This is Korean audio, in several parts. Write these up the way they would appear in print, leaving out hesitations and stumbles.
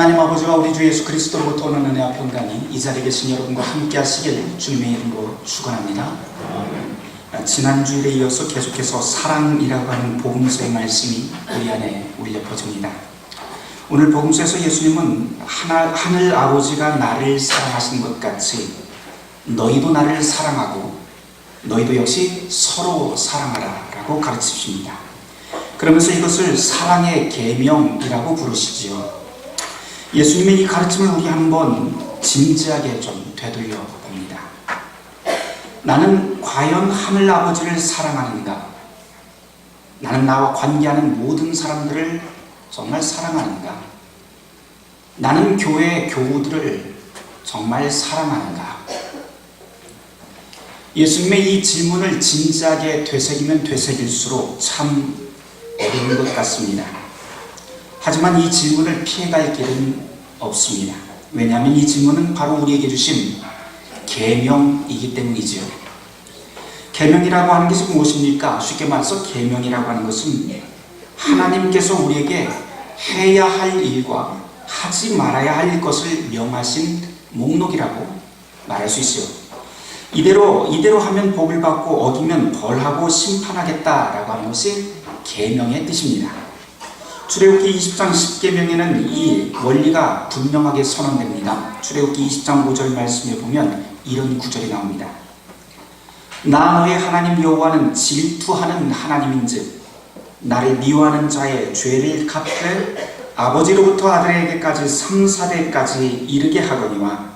하나님 아버지와 우리 주 예수 그리스도로부터 오는 은혜와 평강이 이 자리에 계신 여러분과 함께 하시길 주님의 이름으로 축원합니다. 지난주일에 이어서 계속해서 사랑이라고 하는 복음서의 말씀이 우리 안에 울려 퍼집니다. 오늘 복음서에서 예수님은 하늘 아버지가 나를 사랑하신 것 같이 너희도 나를 사랑하고 너희도 역시 서로 사랑하라 라고 가르치십니다. 그러면서 이것을 사랑의 계명이라고 부르시지요. 예수님의 이 가르침을 우리 한번 진지하게 좀 되돌려 봅니다. 나는 과연 하늘 아버지를 사랑하는가? 나는 나와 관계하는 모든 사람들을 정말 사랑하는가? 나는 교회 교우들을 정말 사랑하는가? 예수님의 이 질문을 진지하게 되새기면 되새길수록 참 어려운 것 같습니다. 하지만 이 질문을 피해갈 길은 없습니다. 왜냐하면 이 질문은 바로 우리에게 주신 계명이기 때문이지요. 계명이라고 하는 것이 무엇입니까? 쉽게 말해서 계명이라고 하는 것은 하나님께서 우리에게 해야 할 일과 하지 말아야 할 것을 명하신 목록이라고 말할 수 있어요. 이대로 하면 복을 받고 어기면 벌하고 심판하겠다라고 하는 것이 계명의 뜻입니다. 출애굽기 20장 10계명에는 이 원리가 분명하게 선언됩니다. 출애굽기 20장 5절 말씀에 보면 이런 구절이 나옵니다. 나 너의 하나님 여호와는 질투하는 하나님인즉 나를 미워하는 자의 죄를 갚되 아버지로부터 아들에게까지 3, 4대까지 이르게 하거니와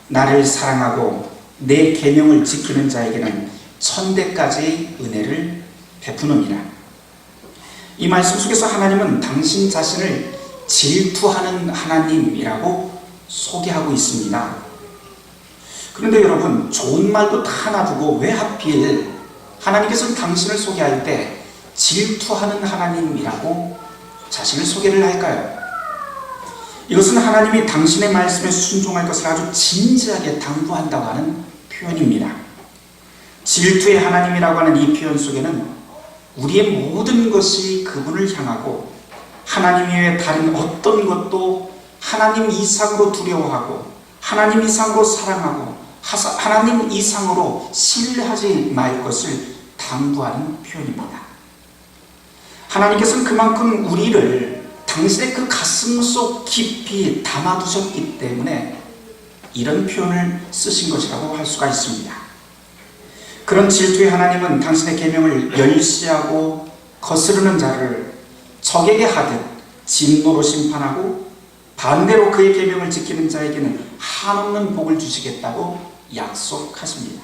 나를 사랑하고 내 계명을 지키는 자에게는 1000대까지 은혜를 베푸느니라. 이 말씀 속에서 하나님은 당신 자신을 질투하는 하나님이라고 소개하고 있습니다. 그런데 여러분, 좋은 말도 다 놔두고 왜 하필 하나님께서는 당신을 소개할 때 질투하는 하나님이라고 자신을 소개를 할까요? 이것은 하나님이 당신의 말씀에 순종할 것을 아주 진지하게 당부한다고 하는 표현입니다. 질투의 하나님이라고 하는 이 표현 속에는 우리의 모든 것이 그분을 향하고 하나님 외에 다른 어떤 것도 하나님 이상으로 두려워하고 하나님 이상으로 사랑하고 하나님 이상으로 신뢰하지 말 것을 당부하는 표현입니다. 하나님께서는 그만큼 우리를 당신의 그 가슴 속 깊이 담아두셨기 때문에 이런 표현을 쓰신 것이라고 할 수가 있습니다. 그런 질투의 하나님은 당신의 계명을 멸시하고 거스르는 자를 적에게 하듯 진노로 심판하고 반대로 그의 계명을 지키는 자에게는 한없는 복을 주시겠다고 약속하십니다.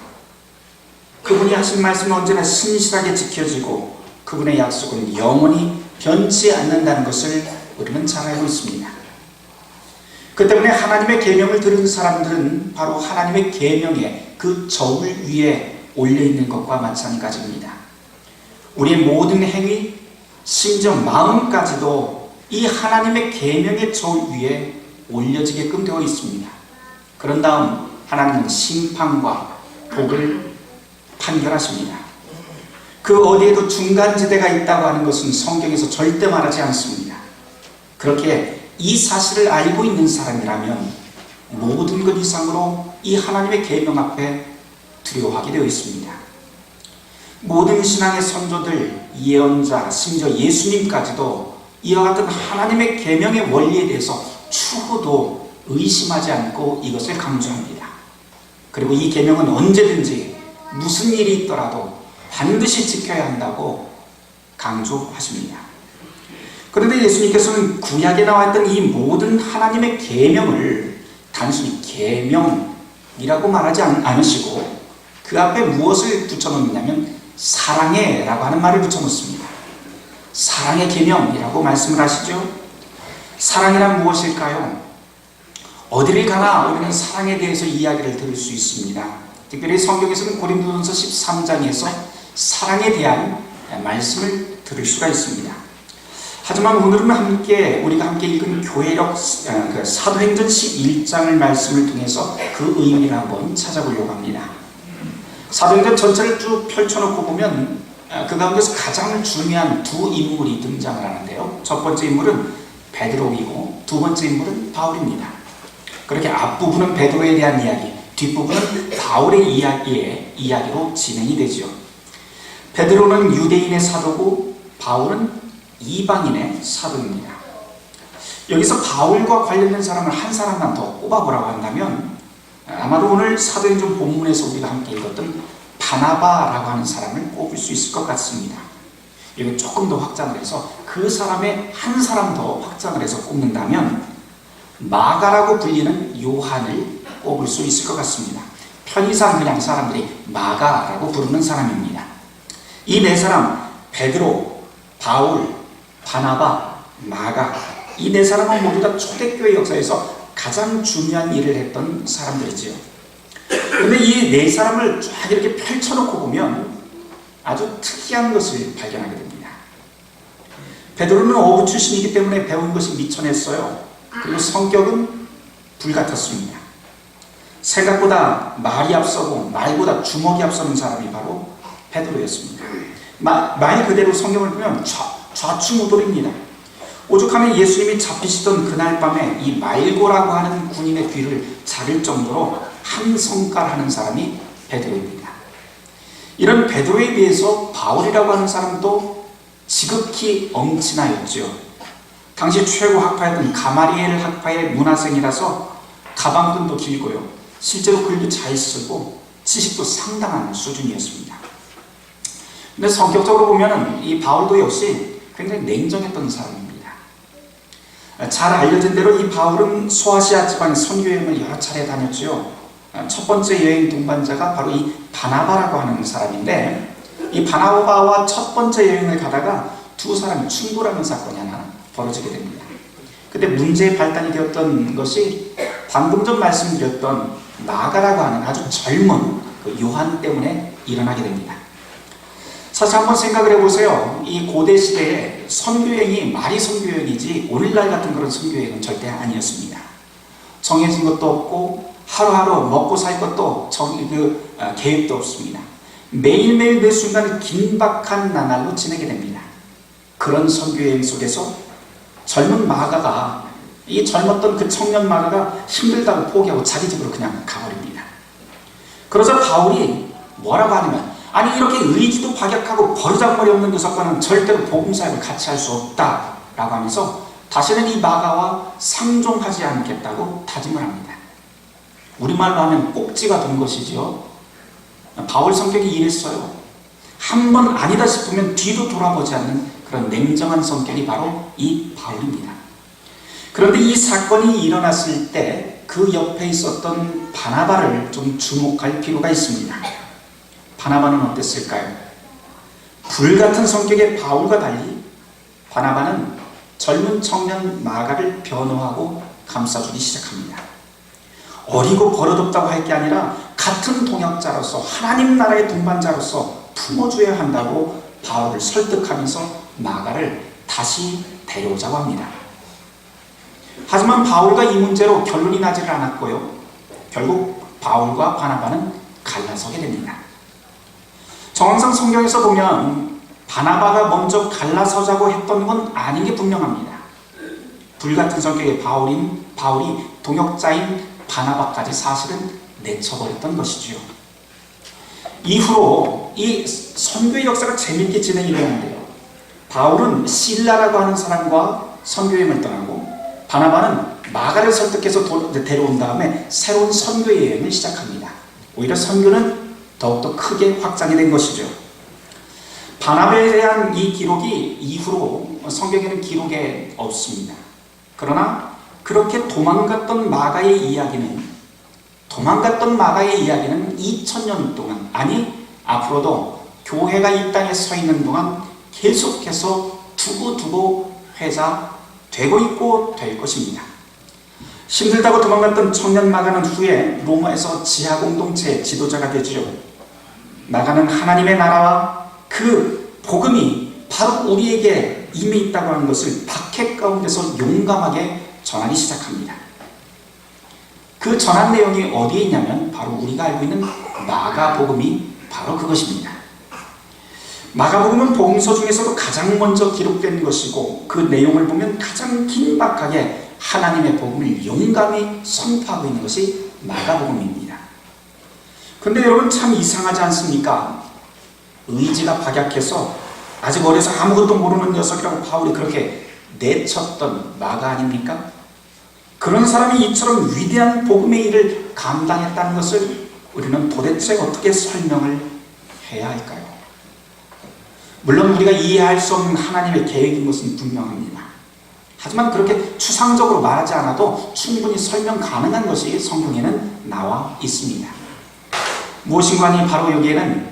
그분이 하신 말씀은 언제나 신실하게 지켜지고 그분의 약속은 영원히 변치 않는다는 것을 우리는 잘 알고 있습니다. 그 때문에 하나님의 계명을 들은 사람들은 바로 하나님의 계명의 그 저울 위에 올려있는 것과 마찬가지입니다. 우리의 모든 행위, 심지어 마음까지도 이 하나님의 계명의 저울 위에 올려지게끔 되어 있습니다. 그런 다음 하나님은 심판과 복을 판결하십니다. 그 어디에도 중간지대가 있다고 하는 것은 성경에서 절대 말하지 않습니다. 그렇게 이 사실을 알고 있는 사람이라면 모든 것 이상으로 이 하나님의 계명 앞에 두려워하게 되어 있습니다. 모든 신앙의 선조들, 예언자, 심지어 예수님까지도 이와 같은 하나님의 계명의 원리에 대해서 추호도 의심하지 않고 이것을 강조합니다. 그리고 이 계명은 언제든지 무슨 일이 있더라도 반드시 지켜야 한다고 강조하십니다. 그런데 예수님께서는 구약에 나왔던 이 모든 하나님의 계명을 단순히 계명이라고 말하지 않으시고 그 앞에 무엇을 붙여놓느냐면 사랑해 라고 하는 말을 붙여놓습니다. 사랑의 계명이라고 말씀을 하시죠. 사랑이란 무엇일까요? 어디를 가나 우리는 사랑에 대해서 이야기를 들을 수 있습니다. 특별히 성경에서는 고린도전서 13장에서 사랑에 대한 말씀을 들을 수가 있습니다. 하지만 오늘은 우리가 함께 읽은 교회력 사도행전 11장을 말씀을 통해서 그 의미를 한번 찾아보려고 합니다. 사도행전 전체를 쭉 펼쳐놓고 보면 그 가운데서 가장 중요한 두 인물이 등장을 하는데요. 첫 번째 인물은 베드로이고 두 번째 인물은 바울입니다. 그렇게 앞부분은 베드로에 대한 이야기, 뒷부분은 바울의 이야기로 진행이 되죠. 베드로는 유대인의 사도고 바울은 이방인의 사도입니다. 여기서 바울과 관련된 사람을 한 사람만 더 꼽아보라고 한다면 아마도 오늘 사도행전 본문에서 우리가 함께 읽었던 바나바라고 하는 사람을 꼽을 수 있을 것 같습니다. 이걸 조금 더 확장을 해서 그 사람의 한 사람 더 확장을 해서 꼽는다면 마가라고 불리는 요한을 꼽을 수 있을 것 같습니다. 편의상 그냥 사람들이 마가라고 부르는 사람입니다. 이 네 사람, 베드로, 바울, 바나바, 마가, 이 네 사람은 모두 다 초대교회 역사에서 가장 중요한 일을 했던 사람들이지요. 그런데 이 네 사람을 쫙 이렇게 펼쳐놓고 보면 아주 특이한 것을 발견하게 됩니다. 베드로는 어부 출신이기 때문에 배운 것이 미천했어요. 그리고 성격은 불같았습니다. 생각보다 말이 앞서고 말보다 주먹이 앞서는 사람이 바로 베드로였습니다. 말 그대로 성경을 보면 좌충우돌입니다. 오죽하면 예수님이 잡히시던 그날 밤에 이 말고라고 하는 군인의 귀를 자를 정도로 한 성깔 하는 사람이 베드로입니다. 이런 베드로에 비해서 바울이라고 하는 사람도 지극히 엄친아였죠. 당시 최고 학파였던 가마리엘 학파의 문화생이라서 가방끈도 길고요. 실제로 글도 잘 쓰고 지식도 상당한 수준이었습니다. 근데 성격적으로 보면 이 바울도 역시 굉장히 냉정했던 사람입니다. 잘 알려진 대로 이 바울은 소아시아 지방 선교여행을 여러 차례 다녔죠. 첫 번째 여행 동반자가 바로 이 바나바라고 하는 사람인데, 이 바나바와 첫 번째 여행을 가다가 두 사람이 충돌하는 사건이 하나 벌어지게 됩니다. 그때 문제의 발단이 되었던 것이 방금 전 말씀드렸던 마가라고 하는 아주 젊은 그 요한 때문에 일어나게 됩니다. 사실 한번 생각을 해보세요. 이 고대 시대에 선교여행이 말이 선교여행이지 오늘날 같은 그런 선교여행은 절대 아니었습니다. 정해진 것도 없고 하루하루 먹고 살 것도 계획도 없습니다. 매일매일 매 순간을 긴박한 나날로 지내게 됩니다. 그런 선교여행 속에서 젊은 마가가, 이 젊었던 그 청년 마가가 힘들다고 포기하고 자기 집으로 그냥 가버립니다. 그러자 바울이 뭐라고 하냐면, 아니 이렇게 의지도 박약하고 버르장머리 없는 녀석과는 절대로 복음사역을 같이 할 수 없다라고 하면서 다시는 이 마가와 상종하지 않겠다고 다짐을 합니다. 우리말로 하면 꼭지가 된 것이죠. 바울 성격이 이랬어요. 한 번 아니다 싶으면 뒤도 돌아보지 않는 그런 냉정한 성격이 바로 이 바울입니다. 그런데 이 사건이 일어났을 때 그 옆에 있었던 바나바를 좀 주목할 필요가 있습니다. 바나바는 어땠을까요? 불같은 성격의 바울과 달리 바나바는 젊은 청년 마가를 변호하고 감싸주기 시작합니다. 어리고 버릇없다고 할 게 아니라 같은 동역자로서 하나님 나라의 동반자로서 품어줘야 한다고 바울을 설득하면서 마가를 다시 데려오자고 합니다. 하지만 바울과 이 문제로 결론이 나지를 않았고요. 결국 바울과 바나바는 갈라서게 됩니다. 정황상 성경에서 보면 바나바가 먼저 갈라서자고 했던 건 아닌 게 분명합니다. 불같은 성격의 바울이 동역자인 바나바까지 사실은 내쳐버렸던 것이지요. 이후로 이 선교의 역사가 재미있게 진행이 되는데요. 바울은 실라라고 하는 사람과 선교여행을 떠나고 바나바는 마가를 설득해서 데려온 다음에 새로운 선교여행을 시작합니다. 오히려 선교는 더욱더 크게 확장이 된 것이죠. 바나바에 대한 이 기록이 이후로 성경에는 기록에 없습니다. 그러나 그렇게 도망갔던 마가의 이야기는 2000년 동안, 아니 앞으로도 교회가 이 땅에 서 있는 동안 계속해서 두고두고 회자되고 있고 될 것입니다. 힘들다고 도망갔던 청년 마가는 후에 로마에서 지하 공동체의 지도자가 되지요. 마가는 하나님의 나라와 그 복음이 바로 우리에게 이미 있다고 하는 것을 박해 가운데서 용감하게 전하기 시작합니다. 그 전한 내용이 어디에 있냐면 바로 우리가 알고 있는 마가복음이 바로 그것입니다. 마가복음은 복음서 중에서도 가장 먼저 기록된 것이고 그 내용을 보면 가장 긴박하게 하나님의 복음을 용감히 선포하고 있는 것이 마가복음입니다. 근데 여러분 참 이상하지 않습니까? 의지가 박약해서 아직 어려서 아무것도 모르는 녀석이라고 바울이 그렇게 내쳤던 마가 아닙니까? 그런 사람이 이처럼 위대한 복음의 일을 감당했다는 것을 우리는 도대체 어떻게 설명을 해야 할까요? 물론 우리가 이해할 수 없는 하나님의 계획인 것은 분명합니다. 하지만 그렇게 추상적으로 말하지 않아도 충분히 설명 가능한 것이 성경에는 나와 있습니다. 무엇인가 바로 여기에는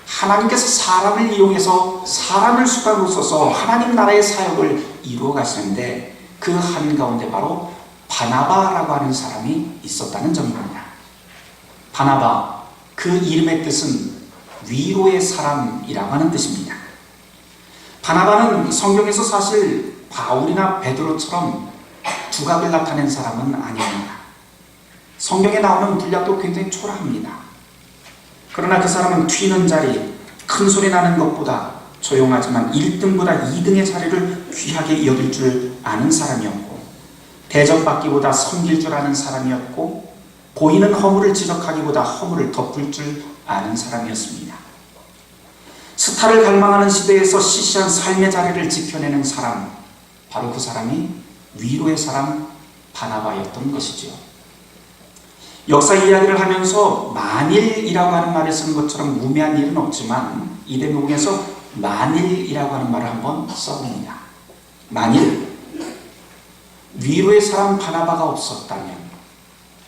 하나님께서 사람을 이용해서 사람을 수단으로 써서 하나님 나라의 사역을 이루어 가시는데 그 한가운데 바로 바나바라고 하는 사람이 있었다는 점입니다. 바나바, 그 이름의 뜻은 위로의 사람이라고 하는 뜻입니다. 바나바는 성경에서 사실 바울이나 베드로처럼 두각을 나타낸 사람은 아닙니다. 성경에 나오는 분량도 굉장히 초라합니다. 그러나 그 사람은 튀는 자리, 큰 소리 나는 것보다 조용하지만 1등보다 2등의 자리를 귀하게 여길 줄 아는 사람이었고, 대접받기보다 섬길 줄 아는 사람이었고, 보이는 허물을 지적하기보다 허물을 덮을 줄 아는 사람이었습니다. 스타를 갈망하는 시대에서 시시한 삶의 자리를 지켜내는 사람, 바로 그 사람이 위로의 사람 바나바였던 것이지요. 역사 이야기를 하면서 만일이라고 하는 말을 쓰는 것처럼 우매한 일은 없지만 이 대목에서 만일이라고 하는 말을 한번 써봅니다. 만일 위로의 사람 바나바가 없었다면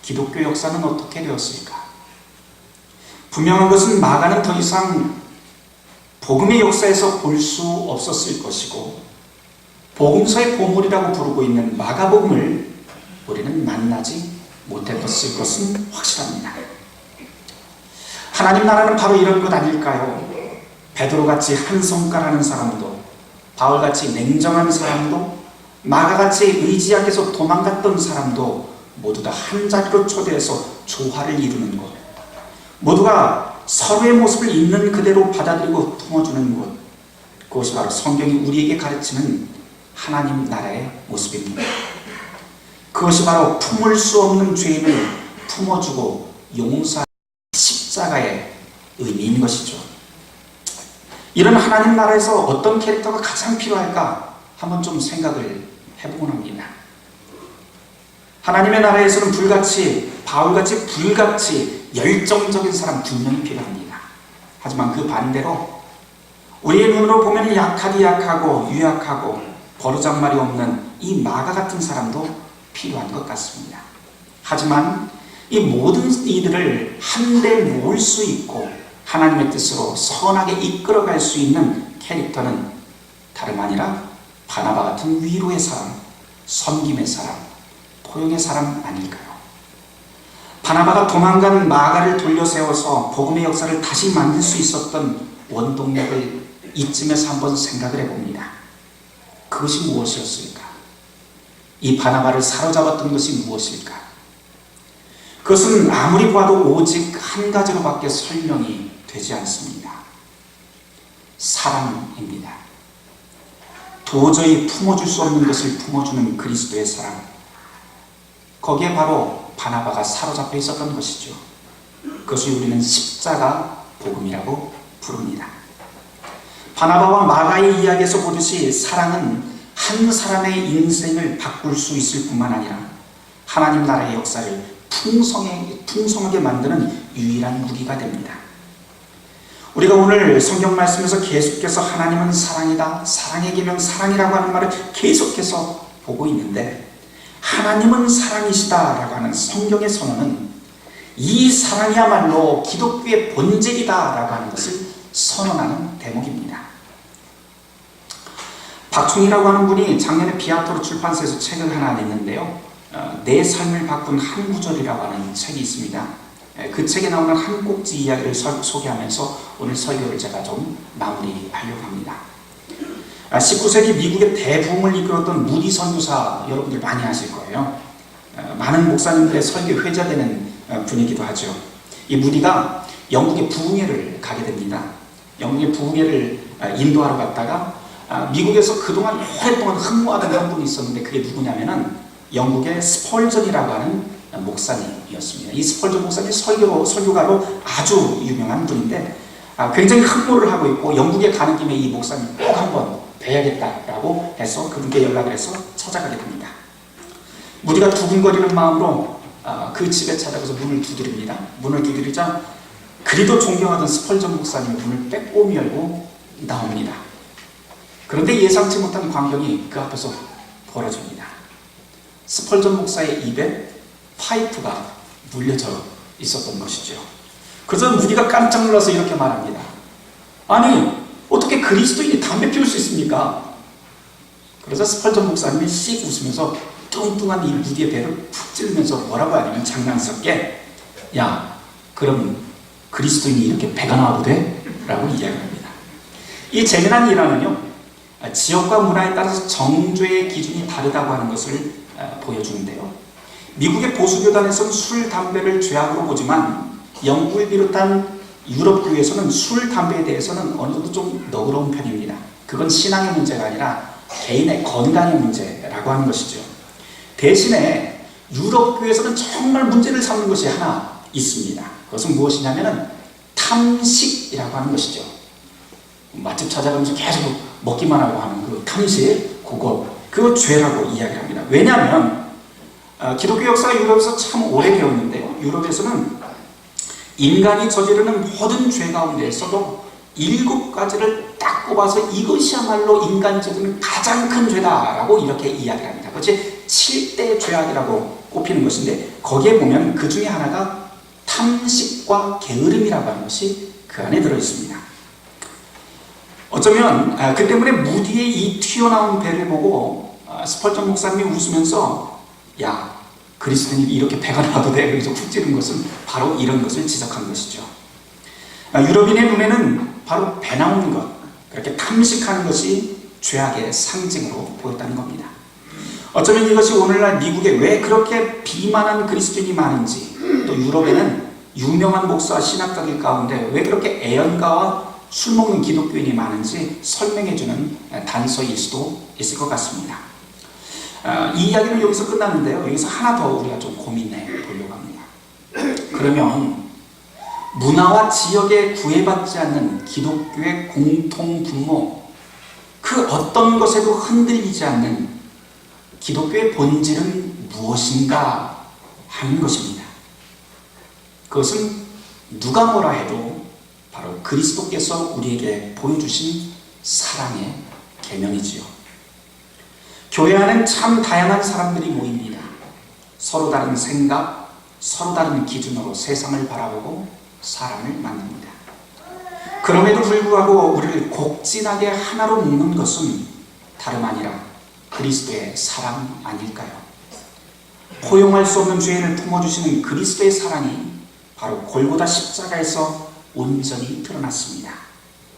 기독교 역사는 어떻게 되었을까? 분명한 것은 마가는 더 이상 복음의 역사에서 볼 수 없었을 것이고, 복음서의 보물이라고 부르고 있는 마가복음을 우리는 만나지 못했을 것은 확실합니다. 하나님 나라는 바로 이런 것 아닐까요? 베드로같이 한성가라는 사람도, 바울같이 냉정한 사람도, 마가같이 의지약에서 도망갔던 사람도 모두 다 한 자리로 초대해서 조화를 이루는 것, 모두가 서로의 모습을 있는 그대로 받아들이고 품어주는 것, 그것이 바로 성경이 우리에게 가르치는 하나님 나라의 모습입니다. 그것이 바로 품을 수 없는 죄인을 품어주고 용서하는 십자가의 의미인 것이죠. 이런 하나님 나라에서 어떤 캐릭터가 가장 필요할까 한번 좀 생각을 해보곤 합니다. 하나님의 나라에서는 바울같이 불같이 열정적인 사람 분명히 필요합니다. 하지만 그 반대로 우리의 눈으로 보면 약하고 유약하고 버르장말이 없는 이 마가 같은 사람도 필요한 것 같습니다. 하지만 이 모든 이들을 한데 모을 수 있고 하나님의 뜻으로 선하게 이끌어갈 수 있는 캐릭터는 다름 아니라 바나바 같은 위로의 사람, 섬김의 사람, 포용의 사람 아닐까요? 바나바가 도망간 마가를 돌려세워서 복음의 역사를 다시 만들 수 있었던 원동력을 이쯤에서 한번 생각을 해봅니다. 그것이 무엇이었을까? 이 바나바를 사로잡았던 것이 무엇일까? 그것은 아무리 봐도 오직 한 가지로밖에 설명이 되지 않습니다. 사랑입니다. 도저히 품어줄 수 없는 것을 품어주는 그리스도의 사랑. 거기에 바로 바나바가 사로잡혀 있었던 것이죠. 그것을 우리는 십자가 복음이라고 부릅니다. 바나바와 마가의 이야기에서 보듯이 사랑은 한 사람의 인생을 바꿀 수 있을 뿐만 아니라 하나님 나라의 역사를 풍성하게 만드는 유일한 무기가 됩니다. 우리가 오늘 성경 말씀에서 계속해서 하나님은 사랑이다, 사랑의 계명 사랑이라고 하는 말을 계속해서 보고 있는데, 하나님은 사랑이시다라고 하는 성경의 선언은 이 사랑이야말로 기독교의 본질이다라고 하는 것을 선언하는 대목입니다. 박충이라고 하는 분이 작년에 비아토르 출판사에서 책을 하나 냈는데요. 내 삶을 바꾼 한 구절이라고 하는 책이 있습니다. 그 책에 나오는 한 꼭지 이야기를 소개하면서 오늘 설교를 제가 좀 마무리하려고 합니다. 19세기 미국의 대부흥을 이끌었던 무디 선교사 여러분들 많이 아실 거예요. 많은 목사님들의 설교에 회자되는 분이기도 하죠. 이 무디가 영국의 부흥회를 가게 됩니다. 영국의 부흥회를 인도하러 갔다가 미국에서 그동안 오랫동안 흠모하던 한 분이 있었는데 그게 누구냐면은 영국의 스펄전이라고 하는 목사님이었습니다. 이 스펄전 목사님이 설교가로 아주 유명한 분인데 굉장히 흠모를 하고 있고 영국에 가는 김에 이 목사님 꼭 한번 뵈야겠다라고 해서 그분께 연락을 해서 찾아가게 됩니다. 무디가 두근거리는 마음으로 그 집에 찾아가서 문을 두드립니다. 문을 두드리자 그리도 존경하던 스펄전 목사님이 문을 빼꼼히 열고 나옵니다. 그런데 예상치 못한 광경이 그 앞에서 벌어집니다. 스펄전 목사의 입에 파이프가 물려져 있었던 것이죠. 그래서 무디가 깜짝 놀라서 이렇게 말합니다. 아니, 어떻게 그리스도인이 담배 피울 수 있습니까? 그래서 스펄전 목사님이 씩 웃으면서 뚱뚱한 이 무디의 배를 푹 찌르면서 뭐라고 하냐면 장난스럽게, 야, 그럼 그리스도인이 이렇게 배가 나와도 돼? 라고 이야기합니다. 이 재미난 일화는요, 지역과 문화에 따라서 정죄의 기준이 다르다고 하는 것을 보여주는데요. 미국의 보수교단에서는 술, 담배를 죄악으로 보지만 영국을 비롯한 유럽 교회에서는 술, 담배에 대해서는 어느 정도 좀 너그러운 편입니다. 그건 신앙의 문제가 아니라 개인의 건강의 문제라고 하는 것이죠. 대신에 유럽 교회에서는 정말 문제를 삼는 것이 하나 있습니다. 그것은 무엇이냐면 탐식이라고 하는 것이죠. 맛집 찾아가면서 계속 먹기만 하고 하는 그 탐식, 그거 죄라고 이야기합니다. 왜냐하면 기독교 역사가 유럽에서 참 오래되었는데요. 유럽에서는 인간이 저지르는 모든 죄 가운데에서도 7가지를 딱 꼽아서 이것이야말로 인간이 저지르는 가장 큰 죄다라고 이렇게 이야기합니다. 그것이 7대 죄악이라고 꼽히는 것인데 거기에 보면 그 중에 하나가 탐식과 게으름이라고 하는 것이 그 안에 들어있습니다. 어쩌면 그 때문에 무디의 이 튀어나온 배를 보고 스펄전 목사님이 웃으면서 야, 그리스도인이 이렇게 배가 나와도 돼? 그래서 푹 찌른 것은 바로 이런 것을 지적한 것이죠. 유럽인의 눈에는 바로 배 나오는 것, 그렇게 탐식하는 것이 죄악의 상징으로 보였다는 겁니다. 어쩌면 이것이 오늘날 미국에 왜 그렇게 비만한 그리스도인이 많은지, 또 유럽에는 유명한 목사와 신학자들 가운데 왜 그렇게 애연가와 술 먹는 기독교인이 많은지 설명해주는 단서일 수도 있을 것 같습니다. 이 이야기는 여기서 끝났는데요. 여기서 하나 더 우리가 좀 고민해 보려고 합니다. 그러면 문화와 지역에 구애받지 않는 기독교의 공통 분모, 그 어떤 것에도 흔들리지 않는 기독교의 본질은 무엇인가 하는 것입니다. 그것은 누가 뭐라 해도 바로 그리스도께서 우리에게 보여주신 사랑의 계명이지요. 교회 안에는 참 다양한 사람들이 모입니다. 서로 다른 생각, 서로 다른 기준으로 세상을 바라보고 사람을 만납니다. 그럼에도 불구하고 우리를 곡진하게 하나로 묶는 것은 다름 아니라 그리스도의 사랑 아닐까요? 포용할 수 없는 죄인을 품어주시는 그리스도의 사랑이 바로 골고다 십자가에서 온전히 드러났습니다.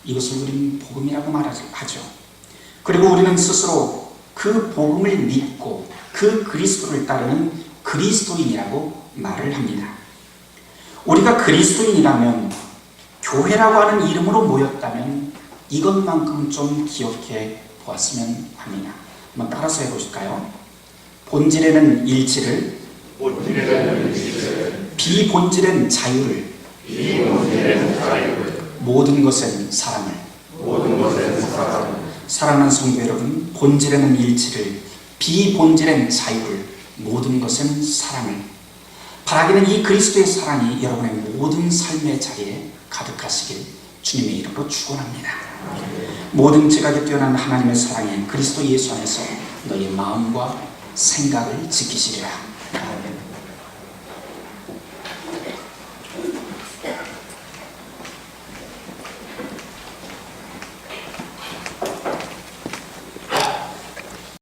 이것을 우리는 복음이라고 말하죠. 그리고 우리는 스스로 그 복음을 믿고 그 그리스도를 따르는 그리스도인이라고 말을 합니다. 우리가 그리스도인이라면, 교회라고 하는 이름으로 모였다면 이것만큼 좀 기억해 보았으면 합니다. 한번 따라서 해보실까요? 본질에는 일치를, 비본질엔 자유를, 모든 것엔 사랑을. 사랑하는 성도 여러분, 본질에는 일치를, 비본질엔 자유를, 모든 것엔 사랑을. 바라기는 이 그리스도의 사랑이 여러분의 모든 삶의 자리에 가득하시길 주님의 이름으로 축원합니다. 모든 지각에 뛰어난 하나님의 사랑이 그리스도 예수 안에서 너희 마음과 생각을 지키시리라.